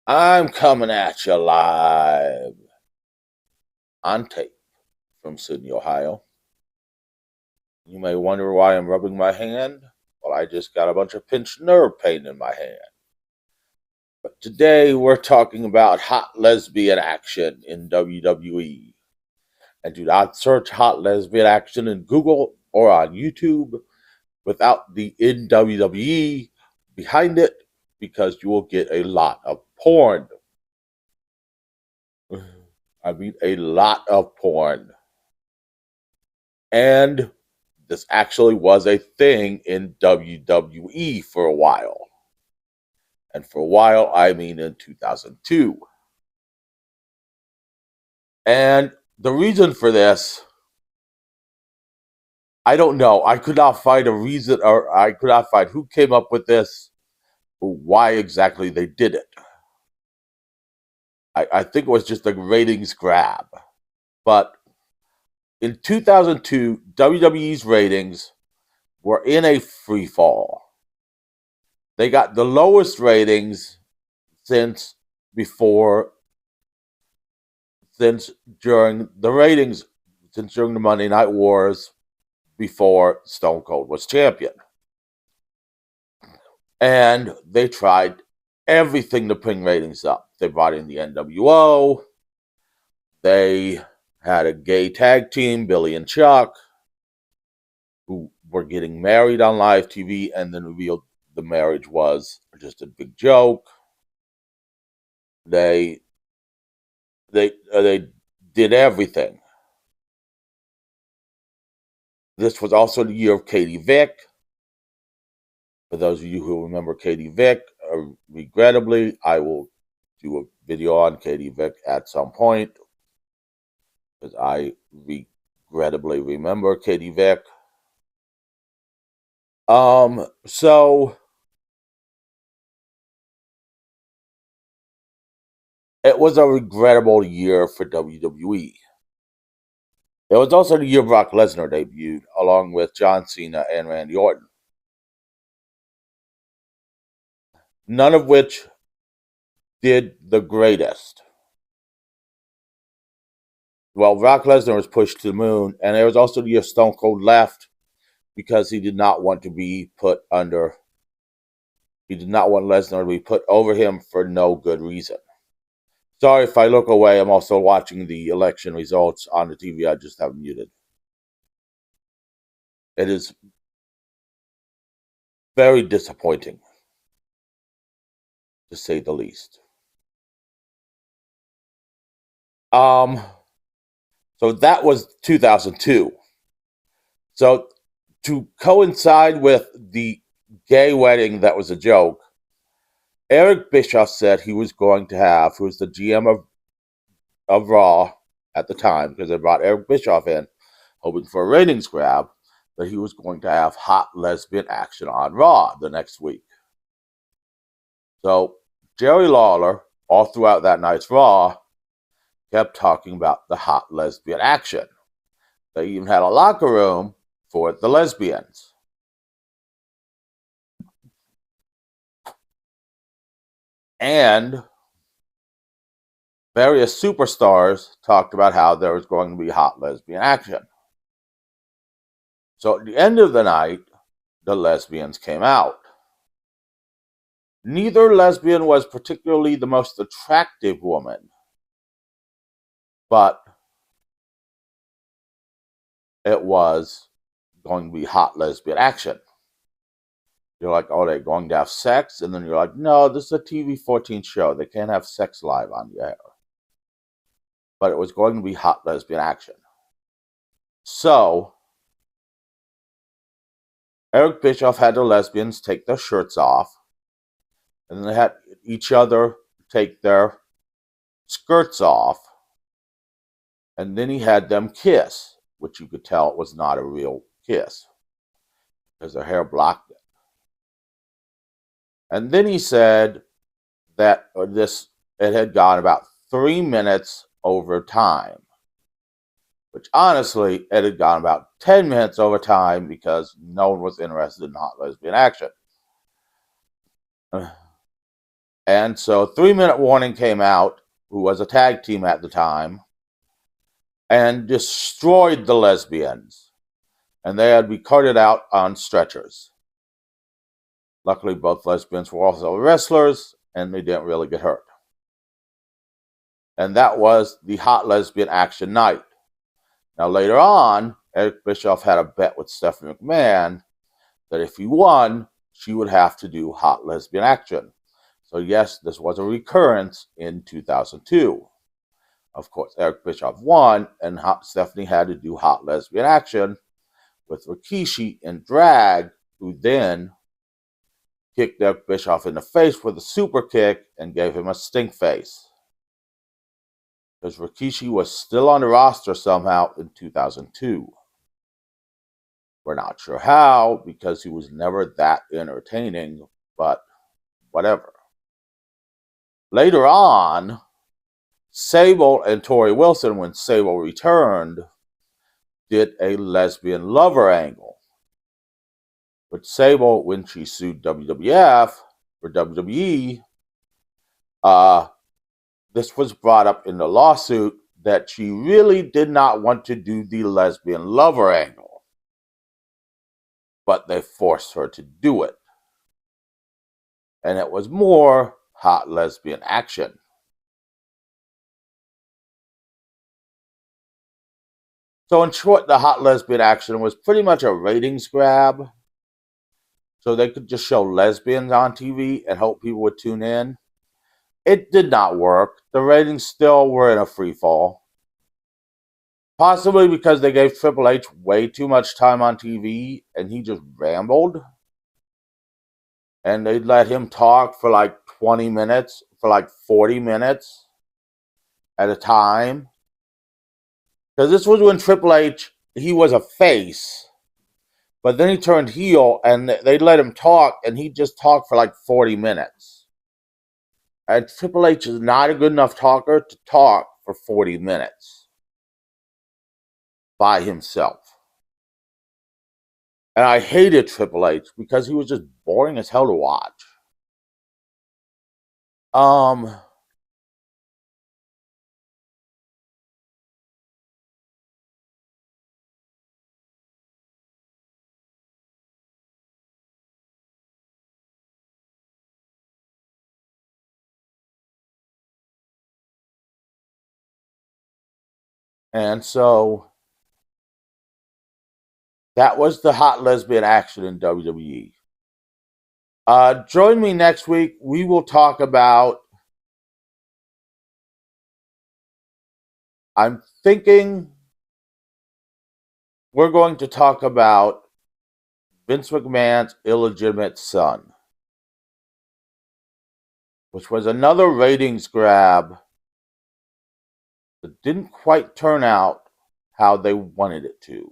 I'm coming at you live on tape from Sydney, Ohio. You may wonder why I'm rubbing my hand. Well, I just got a bunch of pinched nerve pain in my hand. But today we're talking about hot lesbian action in WWE. And do not search hot lesbian action in Google or on YouTube without the in WWE behind it, because you will get a lot of porn. I mean, a lot of porn. And this actually was a thing in WWE for a while. And for a while, I mean in 2002. And the reason for this, I don't know. I could not find a reason, or I could not find who came up with this, or why exactly they did it. I think it was just a ratings grab. But in 2002, WWE's ratings were in a free fall. They got the lowest ratings since before, since during the ratings, since during the Monday Night Wars before Stone Cold was champion. And they tried everything to bring ratings up. They brought in the NWO. They had a gay tag team, Billy and Chuck, who were getting married on live TV and then revealed the marriage was just a big joke. They did everything. This was also the year of Katie Vick. For those of you who remember Katie Vick, regrettably, I will do a video on Katie Vick at some point, because I regrettably remember Katie Vick. So it was a regrettable year for WWE. It was also the year Brock Lesnar debuted, along with John Cena and Randy Orton. None of which did the greatest. Well, Brock Lesnar was pushed to the moon, and it was also the year Stone Cold left because he did not want to be put under. He did not want Lesnar to be put over him for no good reason. Sorry if I look away. I'm also watching the election results on the TV. I just have muted. It is very disappointing, to say the least. So that was 2002. So to coincide with the gay wedding that was a joke, Eric Bischoff said he was going to have, who was the GM of Raw at the time, because they brought Eric Bischoff in, hoping for a ratings grab, that he was going to have hot lesbian action on Raw the next week. So Jerry Lawler, all throughout that night's Raw, kept talking about the hot lesbian action. They even had a locker room for the lesbians. And various superstars talked about how there was going to be hot lesbian action. So at the end of the night, the lesbians came out. Neither lesbian was particularly the most attractive woman, but it was going to be hot lesbian action. You're like, oh, they're going to have sex? And then you're like, no, this is a TV-14 show. They can't have sex live on the air. But it was going to be hot lesbian action. So Eric Bischoff had the lesbians take their shirts off, and then they had each other take their skirts off, and then he had them kiss, which you could tell was not a real kiss, because their hair blocked it. And then he said that it had gone about 3 minutes over time, which honestly, it had gone about 10 minutes over time because no one was interested in hot lesbian action. And so 3-Minute Warning came out, who was a tag team at the time, and destroyed the lesbians. And they had to be carted out on stretchers. Luckily, both lesbians were also wrestlers, and they didn't really get hurt. And that was the Hot Lesbian Action night. Now, later on, Eric Bischoff had a bet with Stephanie McMahon that if he won, she would have to do Hot Lesbian Action. So yes, this was a recurrence in 2002. Of course, Eric Bischoff won, and Stephanie had to do Hot Lesbian Action with Rikishi in drag, who then kicked Eric Bischoff in the face with a super kick and gave him a stink face. Because Rikishi was still on the roster somehow in 2002. We're not sure how, because he was never that entertaining, but whatever. Later on, Sable and Tori Wilson, when Sable returned, did a lesbian lover angle. But Sable, when she sued WWF or WWE, this was brought up in the lawsuit that she really did not want to do the lesbian lover angle. But they forced her to do it. And it was more Hot Lesbian Action. So in short, the Hot Lesbian Action was pretty much a ratings grab. So they could just show lesbians on TV and hope people would tune in. It did not work. The ratings still were in a free fall. Possibly because they gave Triple H way too much time on TV and he just rambled. And they'd let him talk for like 20 minutes, for like 40 minutes at a time. Because this was when Triple H, he was a face. But then he turned heel and they let him talk and he just talked for like 40 minutes. And Triple H is not a good enough talker to talk for 40 minutes by himself. And I hated Triple H because he was just boring as hell to watch. And so that was the Hot Lesbian Action in WWE. Join me next week. We will talk about, I'm thinking we're going to talk about Vince McMahon's illegitimate son, which was another ratings grab that didn't quite turn out how they wanted it to.